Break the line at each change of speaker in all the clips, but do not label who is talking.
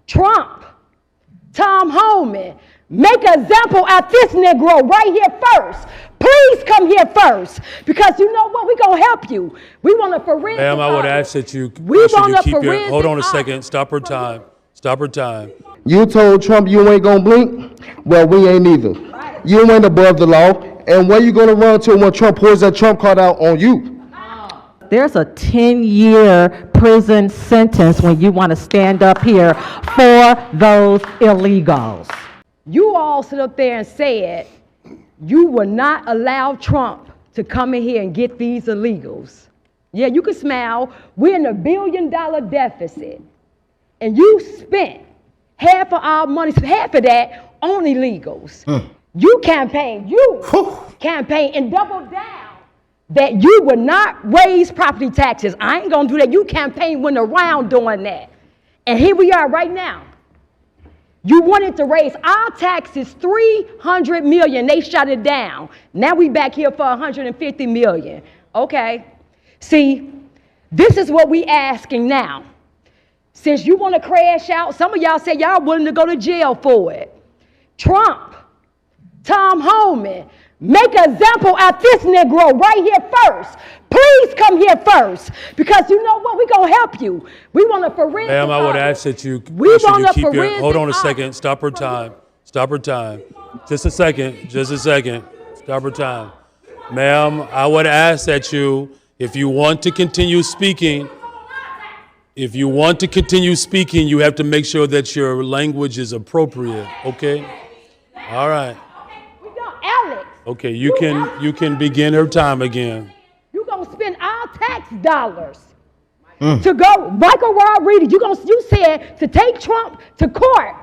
Trump, Tom Homan, make an example out this Negro right here first. Please come here first, because you know what? We're going to help you. We want to forensic.
Ma'am, I would ask that you
keep your,
hold on a second, stop her time. Stop her time.
You told Trump you ain't going to blink? Well, we ain't either. Right. You ain't above the law. And where you going to run to when Trump pours that Trump card out on you?
There's a 10-year prison sentence when you want to stand up here for those illegals.
You all sit up there and said you will not allow Trump to come in here and get these illegals. Yeah, you can smile. We're in $1 billion deficit. And you spent half of our money, half of that on illegals. You campaigned and doubled down that you would not raise property taxes. I ain't gonna do that. You campaigned, went around doing that. And here we are right now. You wanted to raise our taxes $300 million. They shut it down. Now we back here for $150 million. Okay. See, this is what we asking now. Since you want to crash out, some of y'all say y'all willing to go to jail for it. Trump, Tom Homan, make an example out this Negro right here first. Please come here first, because you know what? We're going to help you. We want to forensic.
Ma'am, I would ask that you keep your, hold on a second, stop her time. Stop her time. Just a second. Stop her time. Ma'am, I would ask that you, if you want to continue speaking, you have to make sure that your language is appropriate, okay? All right.
Alex.
Okay, you can begin her time again.
You're going to spend our tax dollars to go, Michael Rodriguez, you said to take Trump to court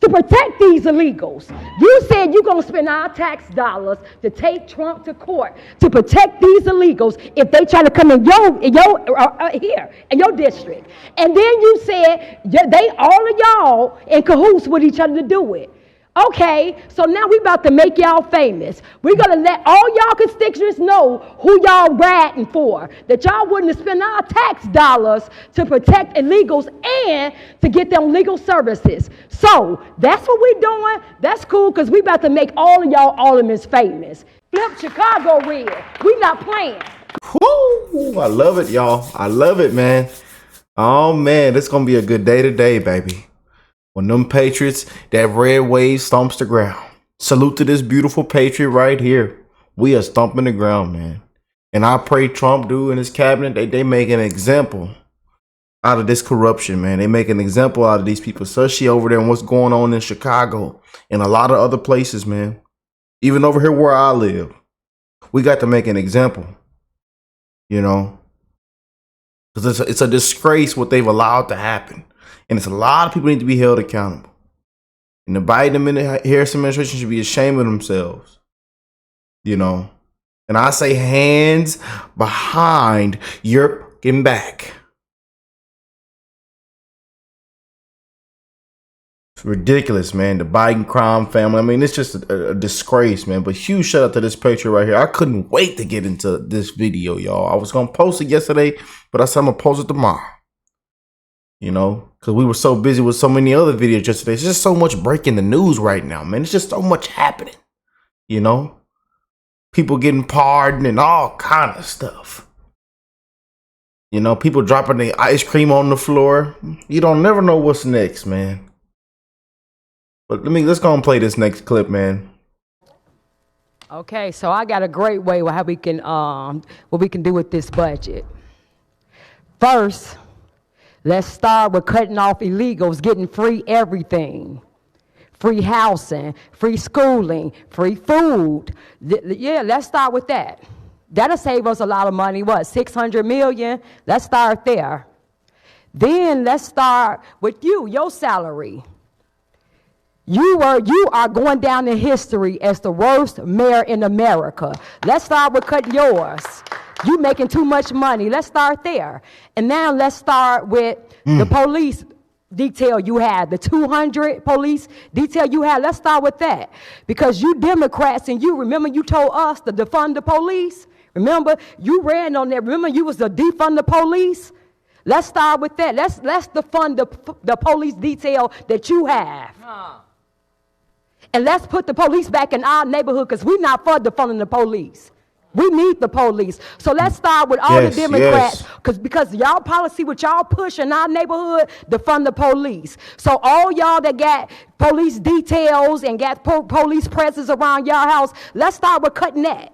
to protect these illegals. You said you're going to spend our tax dollars to take Trump to court to protect these illegals if they try to come in your district. And then you said all of y'all in cahoots with each other to do it. Okay, so now we about to make y'all famous. We're going to let all y'all constituents know who y'all ratting for, that y'all wouldn't spend our tax dollars to protect illegals and to get them legal services. So that's what we're doing. That's cool, because we about to make all of y'all aldermen famous. Flip Chicago red. We not playing.
Woo! I love it, y'all. I love it, man. Oh, man, it's going to be a good day today, baby. When them Patriots, that red wave stomps the ground. Salute to this beautiful Patriot right here. We are stomping the ground, man. And I pray Trump do in his cabinet, they make an example out of this corruption, man. They make an example out of these people, especially over there and what's going on in Chicago and a lot of other places, man. Even over here where I live, we got to make an example, you know, because it's a disgrace what they've allowed to happen. And it's a lot of people need to be held accountable. And the Biden and the Harris administration should be ashamed of themselves, you know. And I say hands behind your getting back. It's ridiculous, man. The Biden crime family. I mean, it's just a disgrace, man. But huge shout out to this picture right here. I couldn't wait to get into this video, y'all. I was going to post it yesterday, but I said I'm going to post it tomorrow. You know, because we were so busy with so many other videos yesterday. It's just so much breaking the news right now, man. It's just so much happening, you know. People getting pardoned and all kind of stuff. You know, people dropping the ice cream on the floor. You don't never know what's next, man. But let's go and play this next clip, man.
Okay, so I got a great way how we can what we can do with this budget. First, let's start with cutting off illegals, getting free everything. Free housing, free schooling, free food. Yeah, let's start with that. That'll save us a lot of money. What, $600 million? Let's start there. Then let's start with your salary. You are going down in history as the worst mayor in America. Let's start with cutting yours. You making too much money. Let's start there. And now let's start with the police detail you had, the 200 police detail you had. Let's start with that. Because you Democrats, and you remember you told us to defund the police? Remember, you ran on that. Remember, you was the defund the police? Let's start with that. Let's defund the police detail that you have. And let's put the police back in our neighborhood, because we're not for defunding the police. We need the police. So let's start with all the Democrats, because y'all policy, what y'all push in our neighborhood, defund the police. So all y'all that got police details and got police presence around y'all house, let's start with cutting that.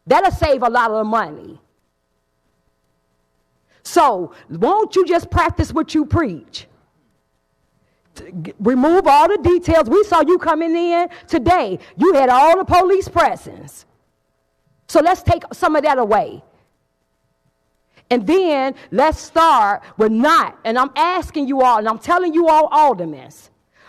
That'll save a lot of money. So won't you just practice what you preach? Remove all the details. We saw you coming in today. You had all the police presence. So let's take some of that away. And then let's start with and I'm asking you all, and I'm telling you all, aldermen,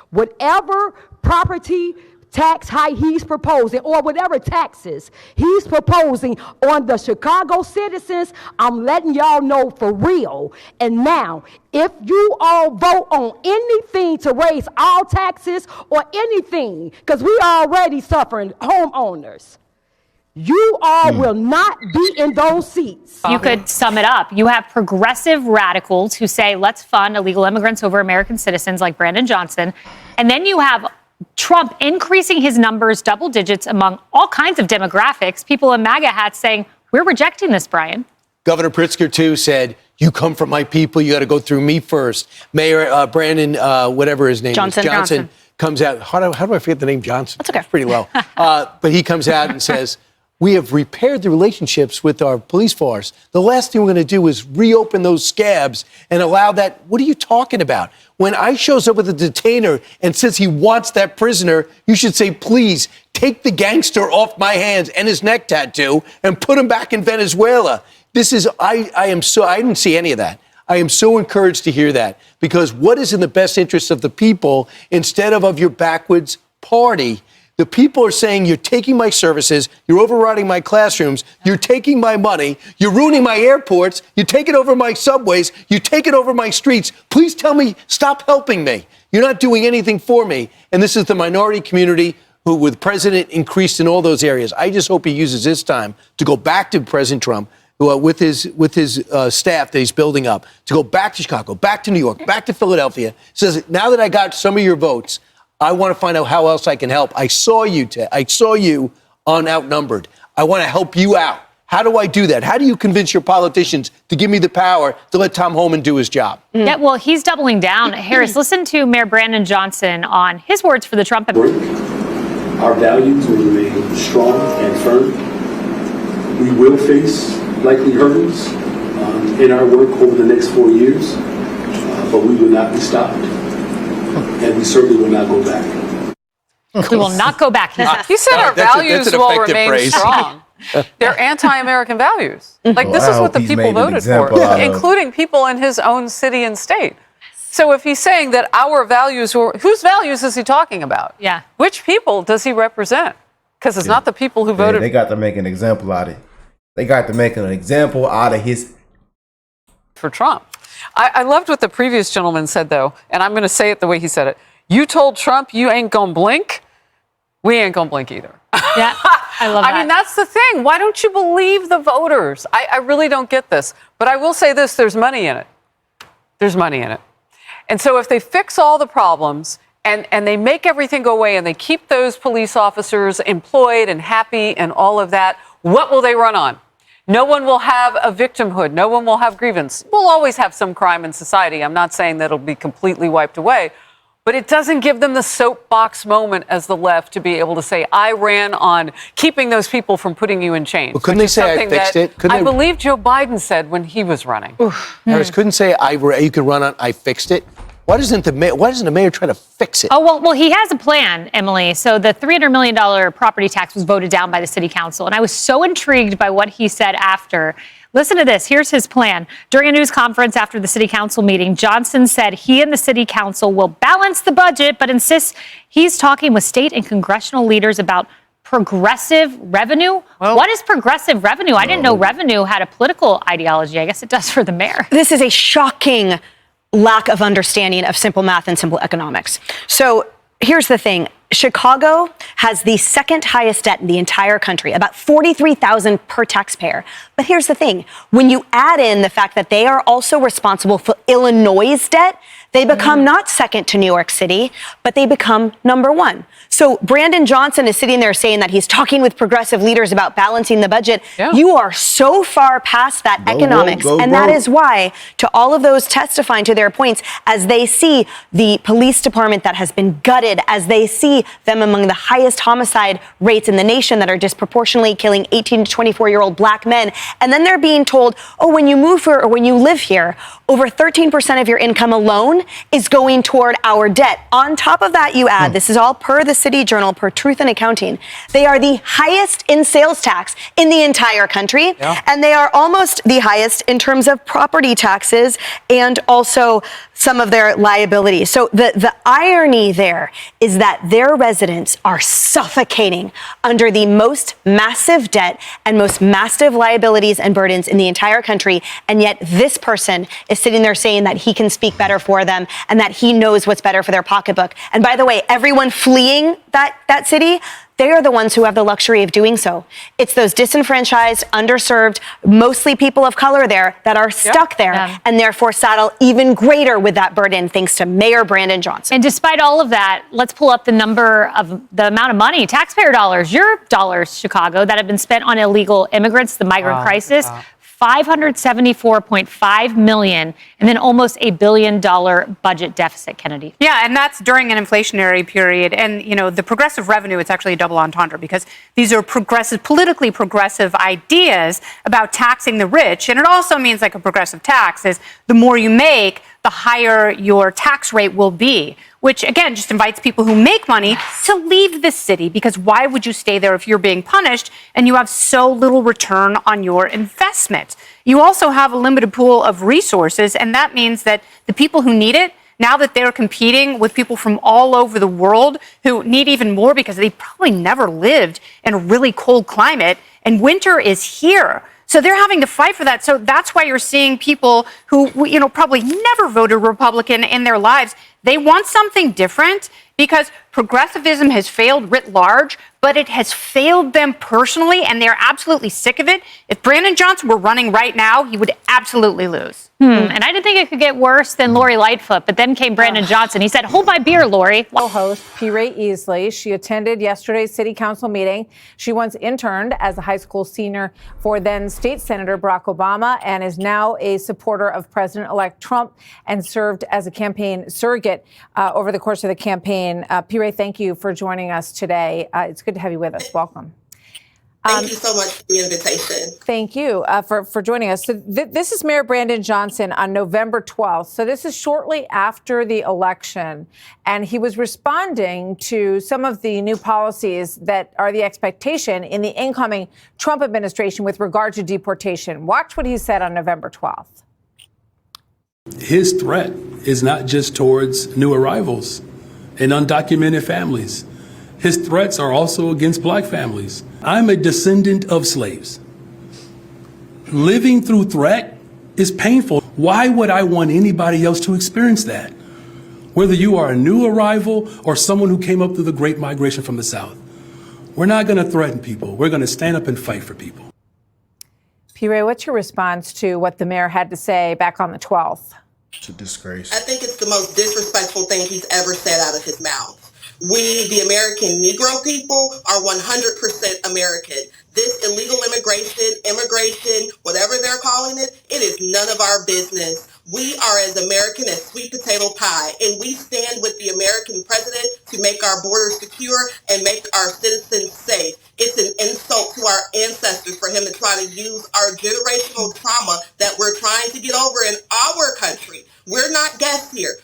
whatever property tax hike he's proposing, or whatever taxes he's proposing on the Chicago citizens, I'm letting y'all know for real. And now, if you all vote on anything to raise all taxes or anything, because we already suffering homeowners, you all will not be in those seats.
You could sum it up. You have progressive radicals who say, let's fund illegal immigrants over American citizens like Brandon Johnson. And then you have Trump increasing his numbers double digits among all kinds of demographics. People in MAGA hats saying, we're rejecting this, Brian.
Governor Pritzker, too, said, you come from my people. You got to go through me first. Mayor Brandon, whatever his name is, Johnson comes out. How do I forget the name Johnson?
That's okay.
It's pretty low. But he comes out and says, we have repaired the relationships with our police force. The last thing we're going to do is reopen those scabs and allow that. What are you talking about? When ICE shows up with a detainer and says he wants that prisoner, you should say, please take the gangster off my hands and his neck tattoo and put him back in Venezuela. This is, I didn't see any of that. I am so encouraged to hear that, because what is in the best interest of the people instead of your backwards party? The people are saying, you're taking my services, you're overriding my classrooms, you're taking my money, you're ruining my airports, you're taking over my subways, you're taking over my streets. Please tell me, stop helping me. You're not doing anything for me. And this is the minority community who, with President increased in all those areas. I just hope he uses this time to go back to President Trump, with his staff that he's building up, to go back to Chicago, back to New York, back to Philadelphia. Says, now that I got some of your votes, I want to find out how else I can help. I saw you on Outnumbered. I want to help you out. How do I do that? How do you convince your politicians to give me the power to let Tom Homan do his job?
Yeah, well, he's doubling down. Harris, listen to Mayor Brandon Johnson on his words for the Trump administration.
Our values will remain strong and firm. We will face likely hurdles in our work over the next 4 years, but we will not be stopped. And we certainly will not go back.
We will not go back.
He said our values will remain strong. They're anti-American values. Like, this is what the people voted for, including people in his own city and state. So if he's saying that our values were, whose values is he talking about?
Yeah.
Which people does he represent? Because it's not the people who voted.
They got to make an example out of it. They got to make an example out of his.
For Trump. I loved what the previous gentleman said, though, and I'm going to say it the way he said it. You told Trump you ain't going to blink. We ain't going to blink either.
Yeah, I love that.
I mean, that's the thing. Why don't you believe the voters? I really don't get this. But I will say this, there's money in it. There's money in it. And so if they fix all the problems and they make everything go away and they keep those police officers employed and happy and all of that, what will they run on? No one will have a victimhood. No one will have grievance. We'll always have some crime in society. I'm not saying that it'll be completely wiped away, but it doesn't give them the soapbox moment as the left to be able to say, I ran on keeping those people from putting you in chains.
Well, couldn't they say I fixed it?
I believe Joe Biden said when he was running.
Harris, couldn't say you could run on I fixed it? Why doesn't the mayor try to fix it?
Oh, well, he has a plan, Emily. So the $300 million property tax was voted down by the city council. And I was so intrigued by what he said after. Listen to this. Here's his plan. During a news conference after the city council meeting, Johnson said he and the city council will balance the budget, but insists he's talking with state and congressional leaders about progressive revenue. Well, what is progressive revenue? I didn't know revenue had a political ideology. I guess it does for the mayor.
This is a shocking lack of understanding of simple math and simple economics. So here's the thing. Chicago has the second highest debt in the entire country, about $43,000 per taxpayer. But here's the thing. When you add in the fact that they are also responsible for Illinois' debt, they become not second to New York City, but they become number one. So Brandon Johnson is sitting there saying that he's talking with progressive leaders about balancing the budget.
Yeah.
You are so far past that economics. And that is why, to all of those testifying to their points, as they see the police department that has been gutted, as they see them among the highest homicide rates in the nation that are disproportionately killing 18 to 24-year-old black men, and then they're being told, oh, when you move here or when you live here, over 13% of your income alone is going toward our debt. On top of that, you add, this is all per the City Journal, per Truth in Accounting, they are the highest in sales tax in the entire country, and they are almost the highest in terms of property taxes and also some of their liabilities. So the irony there is that their residents are suffocating under the most massive debt and most massive liabilities and burdens in the entire country, and yet this person is sitting there saying that he can speak better for them and that he knows what's better for their pocketbook. And by the way, everyone fleeing that city, they are the ones who have the luxury of doing so. It's those disenfranchised, underserved, mostly people of color there that are stuck there and therefore saddle even greater with that burden thanks to Mayor Brandon Johnson.
And despite all of that, let's pull up the amount of money, taxpayer dollars, your dollars, Chicago, that have been spent on illegal immigrants, the migrant crisis. $574.5 million, and then almost $1 billion budget deficit, Kennedy.
Yeah, and that's during an inflationary period. And, you know, the progressive revenue, it's actually a double entendre because these are progressive, politically progressive ideas about taxing the rich. And it also means like a progressive tax is the more you make, the higher your tax rate will be, which again just invites people who make money to leave the city, because why would you stay there if you're being punished and you have so little return on your investment? You also have a limited pool of resources, and that means that the people who need it, now that they're competing with people from all over the world who need even more because they probably never lived in a really cold climate, and winter is here. So they're having to fight for that. So that's why you're seeing people who, you know, probably never voted Republican in their lives. They want something different because progressivism has failed writ large, but it has failed them personally, and they're absolutely sick of it. If Brandon Johnson were running right now, he would absolutely lose.
And I didn't think it could get worse than Lori Lightfoot, but then came Brandon Johnson. He said, hold my beer, Lori.
Host P. Ray Easley. She attended yesterday's city council meeting. She once interned as a high school senior for then State Senator Barack Obama and is now a supporter of President-elect Trump and served as a campaign surrogate over the course of the campaign. P. Ray, thank you for joining us today. It's good to have you with us. Welcome.
Thank you so much for the invitation.
Thank you for joining us. So this is Mayor Brandon Johnson on November 12th. So this is shortly after the election. And he was responding to some of the new policies that are the expectation in the incoming Trump administration with regard to deportation. Watch what he said on November 12th.
His threat is not just towards new arrivals and undocumented families. His threats are also against black families. I'm a descendant of slaves. Living through threat is painful. Why would I want anybody else to experience that? Whether you are a new arrival or someone who came up through the Great Migration from the South. We're not going to threaten people. We're going to stand up and fight for people.
P. Ray, what's your response to what the mayor had to say back on the 12th?
It's a disgrace.
I think it's the most disrespectful thing he's ever said out of his mouth. We, the American Negro people, are 100% American. This illegal immigration, whatever they're calling it, it is none of our business. We are as American as sweet potato pie, and we stand with the American president to make our borders secure and make our citizens safe. It's an insult to our ancestors for him to try to use our generational trauma that we're trying to get over in our country. We're not guests here.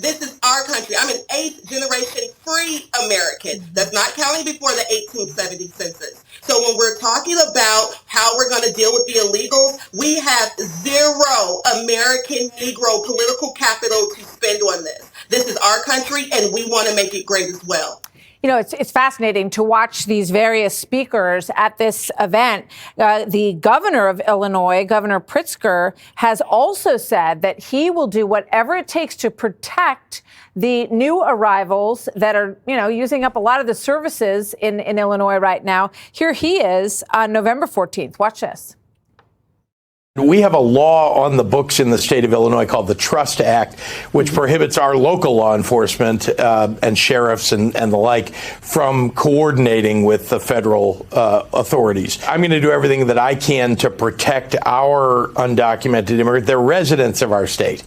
This is our country. I'm an 8th generation free American. That's not counting before the 1870 census. So when we're talking about how we're going to deal with the illegals, we have zero American Negro political capital to spend on this. This is our country, and we want to make it great as well.
You know, it's fascinating to watch these various speakers at this event. The governor of Illinois, Governor Pritzker, has also said that he will do whatever it takes to protect the new arrivals that are, you know, using up a lot of the services in Illinois right now. Here he is on November 14th. Watch this.
We have a law on the books in the state of Illinois called the Trust Act, which prohibits our local law enforcement and sheriffs and the like from coordinating with the federal authorities. I'm going to do everything that I can to protect our undocumented immigrants. They're residents of our state.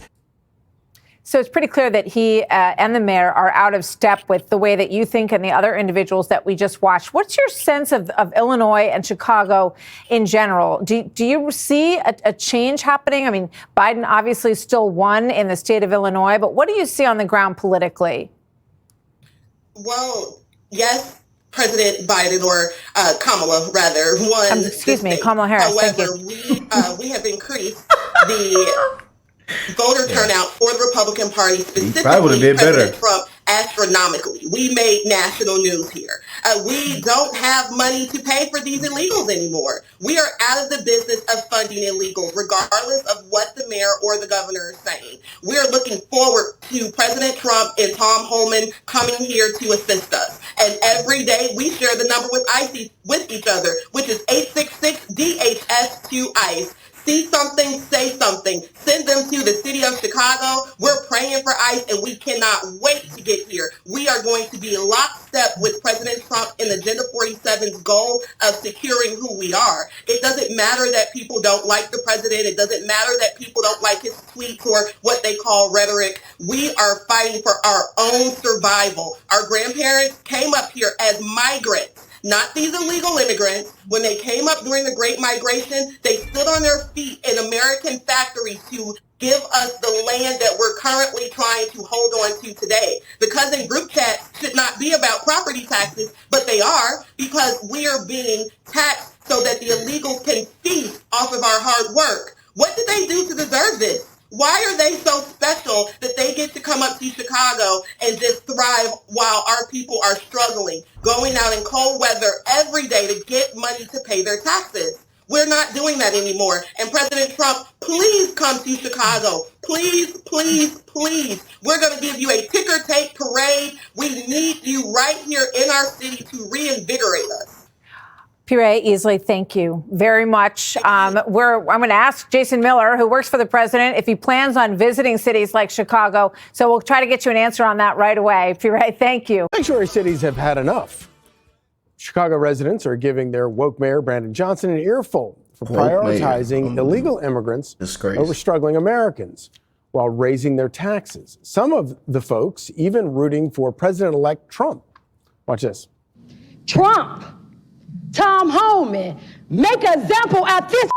So it's pretty clear that he and the mayor are out of step with the way that you think and the other individuals that we just watched. What's your sense of Illinois and Chicago in general? Do you see a change happening? I mean, Biden obviously still won in the state of Illinois, but what do you see on the ground politically?
Well, yes, President Biden, or Kamala rather, won.
Excuse me, Kamala Harris.
However, we have increased the voter turnout for the Republican Party, specifically President Trump, astronomically. We made national news here. We don't have money to pay for these illegals anymore. We are out of the business of funding illegals, regardless of what the mayor or the governor is saying. We are looking forward to President Trump and Tom Homan coming here to assist us. And every day we share the number with ICE with each other, which is 866-DHS2-ICE. See something, say something. Send them to the city of Chicago. We're praying for ICE, and we cannot wait to get here. We are going to be lockstep with President Trump in Agenda 47's goal of securing who we are. It doesn't matter that people don't like the president. It doesn't matter that people don't like his tweets or what they call rhetoric. We are fighting for our own survival. Our grandparents came up here as migrants, not these illegal immigrants. When they came up during the Great Migration, they stood on their feet in American factories to give us the land that we're currently trying to hold on to today. The cousin group chats should not be about property taxes, but they are, because we are being taxed so that the illegals can feast off of our hard work. What did they do to deserve this? Why are they so special that they get to come up to Chicago and just thrive while our people are struggling, going out in cold weather every day to get money to pay their taxes? We're not doing that anymore. And President Trump, please come to Chicago. Please, please, please. We're going to give you a ticker tape parade. We need you right here in our city to reinvigorate us.
Pire Easley, thank you very much. I'm going to ask Jason Miller, who works for the president, if he plans on visiting cities like Chicago. So we'll try to get you an answer on that right away. Pire, thank you.
Sanctuary cities have had enough. Chicago residents are giving their woke mayor, Brandon Johnson, an earful for prioritizing illegal immigrants over struggling Americans while raising their taxes. Some of the folks even rooting for President-elect Trump. Watch this.
Trump, Tom Homan, make an example out this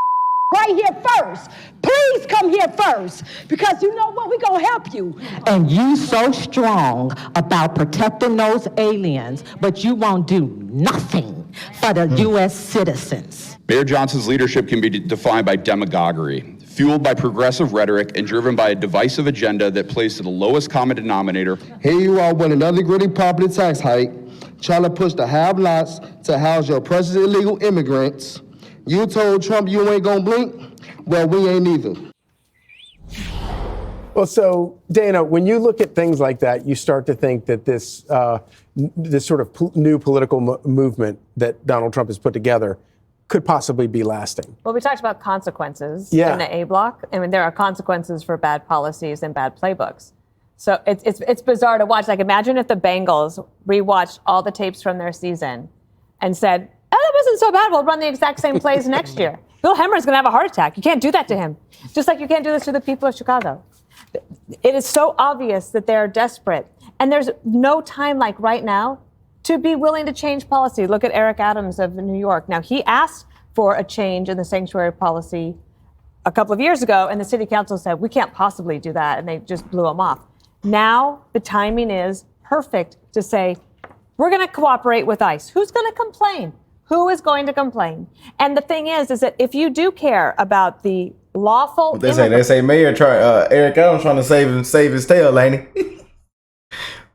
right here first. Please come here first, because you know what? We're going to help you.
And you so strong about protecting those aliens, but you won't do nothing for the U.S. citizens.
Mayor Johnson's leadership can be defined by demagoguery, fueled by progressive rhetoric and driven by a divisive agenda that plays to the lowest common denominator.
Here you are with another gritty property tax hike, trying to push the have-nots to house your precious illegal immigrants. You told Trump you ain't gonna blink? Well, we ain't either.
Well, so, Dana, when you look at things like that, you start to think that this sort of new political movement that Donald Trump has put together could possibly be lasting.
Well, we talked about consequences
in
the A block. I mean, there are consequences for bad policies and bad playbooks. So it's bizarre to watch. Like, imagine if the Bengals rewatched all the tapes from their season and said, "Oh, that wasn't so bad. We'll run the exact same plays next year." Bill Hemmer's going to have a heart attack. You can't do that to him. Just like you can't do this to the people of Chicago. It is so obvious that they're desperate. And there's no time like right now to be willing to change policy. Look at Eric Adams of New York. Now, he asked for a change in the sanctuary policy a couple of years ago, and the city council said, we can't possibly do that, and they just blew him off. Now, the timing is perfect to say, we're going to cooperate with ICE. Who's going to complain? Who is going to complain? And the thing is that if you do care about the lawful...
They say Mayor Eric Adams trying to save his tail, ain't he?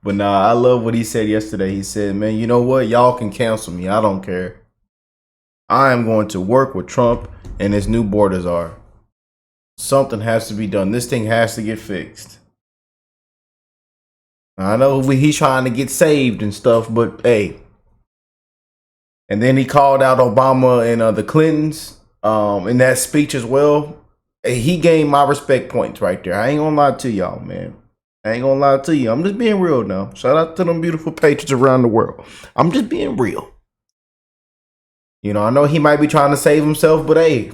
But nah, I love what he said yesterday. He said, man, you know what? Y'all can cancel me. I don't care. I am going to work with Trump and his new borders are. Something has to be done. This thing has to get fixed. I know he's trying to get saved and stuff, but hey. And then he called out Obama and the Clintons in that speech as well. He gained my respect points right there. I ain't gonna lie to y'all, man. I ain't gonna lie to you. I'm just being real now. Shout out to them beautiful patriots around the world. I'm just being real. You know, I know he might be trying to save himself, but hey,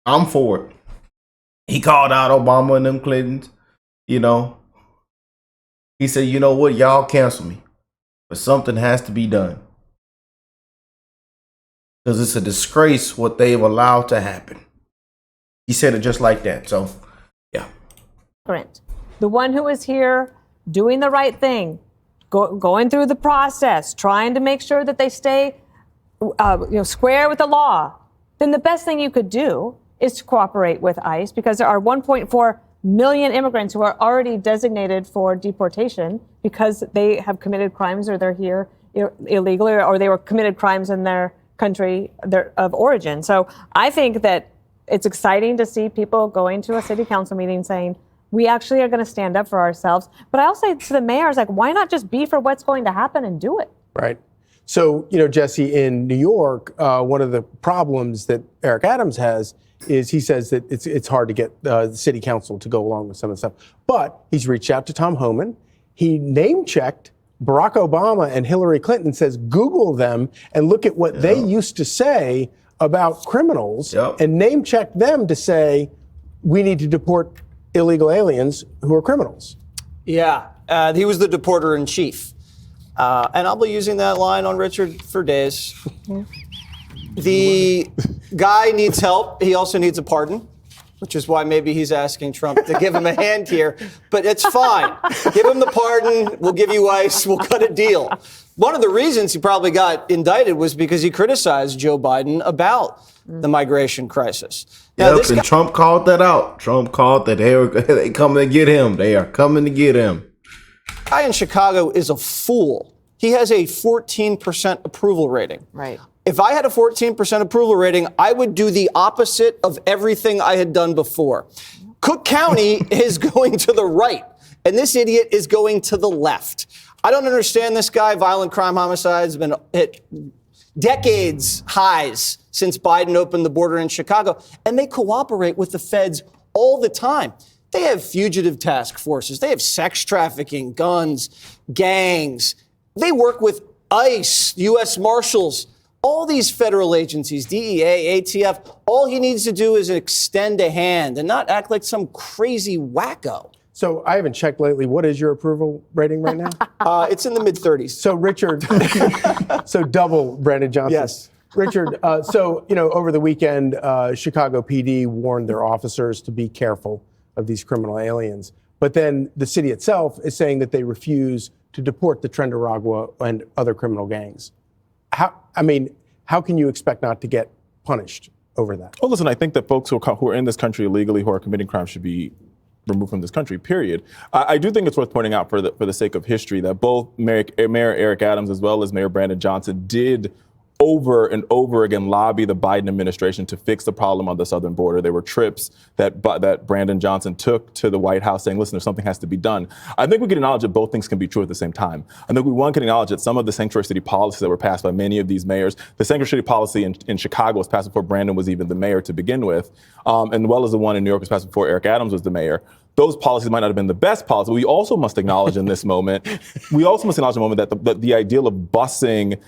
I'm for it. He called out Obama and them Clintons, you know. He said, you know what, y'all cancel me. But something has to be done. Because it's a disgrace what they've allowed to happen. He said it just like that. So, yeah.
The one who is here doing the right thing, going through the process, trying to make sure that they stay square with the law, then the best thing you could do is to cooperate with ICE, because there are 1.4 million immigrants who are already designated for deportation because they have committed crimes or they're here illegally or they were committed crimes in their country of origin. So I think that it's exciting to see people going to a city council meeting saying, we actually are going to stand up for ourselves. But I also say to the mayors, like, why not just be for what's going to happen and do it?
Right. So, Jesse, in New York, one of the problems that Eric Adams has is he says that it's hard to get the city council to go along with some of the stuff. But he's reached out to Tom Homan. He name-checked Barack Obama and Hillary Clinton, says Google them and look at what they used to say about criminals and name-check them to say we need to deport illegal aliens who are criminals.
Yeah, he was the deporter in chief. And I'll be using that line on Richard for days. The guy needs help. He also needs a pardon, which is why maybe he's asking Trump to give him a hand here. But it's fine. Give him the pardon. We'll give you ICE. We'll cut a deal. One of the reasons he probably got indicted was because he criticized Joe Biden about the migration crisis. Now,
and Trump called that out. Trump called that they coming to get him. They are coming to get him.
Guy in Chicago is a fool. He has a 14% approval rating.
Right.
If I had a 14% approval rating, I would do the opposite of everything I had done before. Cook County is going to the right, and this idiot is going to the left. I don't understand this guy. Violent crime homicides have been hit decades highs since Biden opened the border in Chicago, and they cooperate with the feds all the time. They have fugitive task forces. They have sex trafficking, guns, gangs. They work with ICE, U.S. Marshals, all these federal agencies, DEA, ATF. All he needs to do is extend a hand and not act like some crazy wacko.
So I haven't checked lately. What is your approval rating right now?
It's in the mid-30s.
So Richard, so double Brandon Johnson.
Yes.
Richard, over the weekend, Chicago PD warned their officers to be careful of these criminal aliens. But then the city itself is saying that they refuse to deport the Trendaragua and other criminal gangs. How can you expect not to get punished over that?
Well, listen, I think that folks who are in this country illegally, who are committing crimes, should be removed from this country, period. I do think it's worth pointing out for the sake of history that both Mayor Eric Adams as well as Mayor Brandon Johnson did over and over again lobby the Biden administration to fix the problem on the southern border. There were trips that Brandon Johnson took to the White House saying, listen, something has to be done. I think we can acknowledge that both things can be true at the same time. I think we can acknowledge that some of the sanctuary city policies that were passed by many of these mayors, the sanctuary city policy in Chicago was passed before Brandon was even the mayor to begin with, and well as the one in New York was passed before Eric Adams was the mayor. Those policies might not have been the best policy. We also must acknowledge in this moment, that the ideal of busing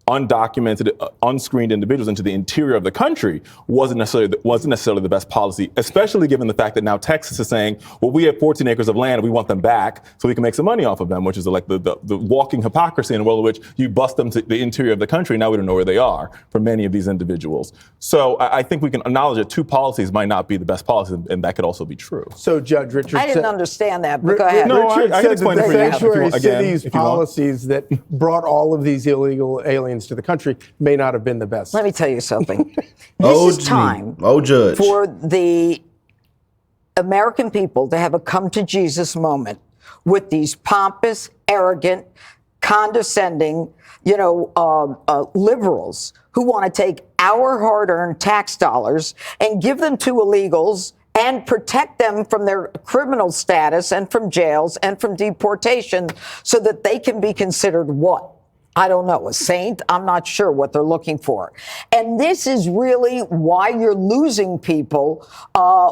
undocumented, unscreened individuals into the interior of the country wasn't necessarily the best policy, especially given the fact that now Texas is saying, well, we have 14 acres of land, we want them back so we can make some money off of them, which is like the walking hypocrisy in the world in which you bust them to the interior of the country. Now we don't know where they are for many of these individuals. So I think we can acknowledge that two policies might not be the best policy, and that could also be true.
So Judge Richard,
I didn't understand that, but go ahead.
No,
Richard
I can explain it for you. Sanctuary cities
if you want.
policies that brought all of these illegal aliens to the country may not have been the best.
Let me tell you something. This is time
Judge.
for the American people to have a come to Jesus moment with these pompous, arrogant, condescending, liberals who want to take our hard-earned tax dollars and give them to illegals and protect them from their criminal status and from jails and from deportation so that they can be considered what? I don't know, a saint? I'm not sure what they're looking for. And this is really why you're losing people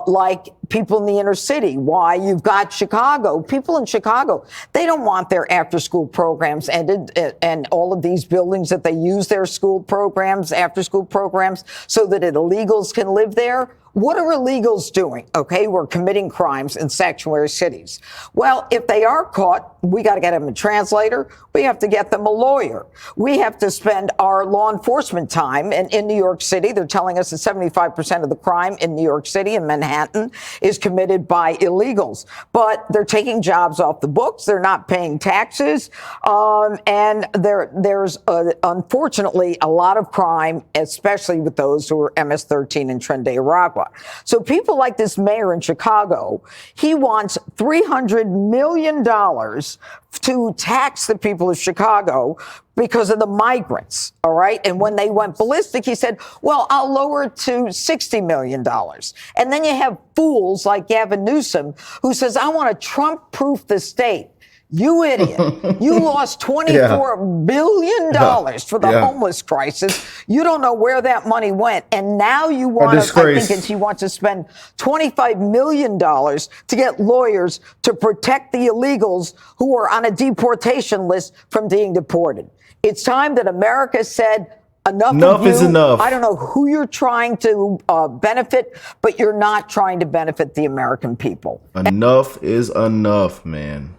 like people in the inner city, why you've got Chicago. People in Chicago, they don't want their after-school programs ended and all of these buildings that they use their school programs, after-school programs, so that illegals can live there. What are illegals doing? Okay, we're committing crimes in sanctuary cities. Well, if they are caught, we got to get them a translator. We have to get them a lawyer. We have to spend our law enforcement time. And in New York City, they're telling us that 75% of the crime in New York City and Manhattan is committed by illegals. But they're taking jobs off the books. They're not paying taxes. And there's unfortunately a lot of crime, especially with those who are MS-13 and Tren de Aragua. So people like this mayor in Chicago, he wants $300 million to tax the people of Chicago because of the migrants, all right? And when they went ballistic, he said, well, I'll lower it to $60 million. And then you have fools like Gavin Newsom who says, I want to Trump-proof the state. You idiot. You lost $24 billion for the homeless crisis. You don't know where that money went. And now you want to, he wants to spend $25 million to get lawyers to protect the illegals who are on a deportation list from being deported. It's time that America said, enough
is enough.
I don't know who you're trying to benefit, but you're not trying to benefit the American people.
Enough is enough, man.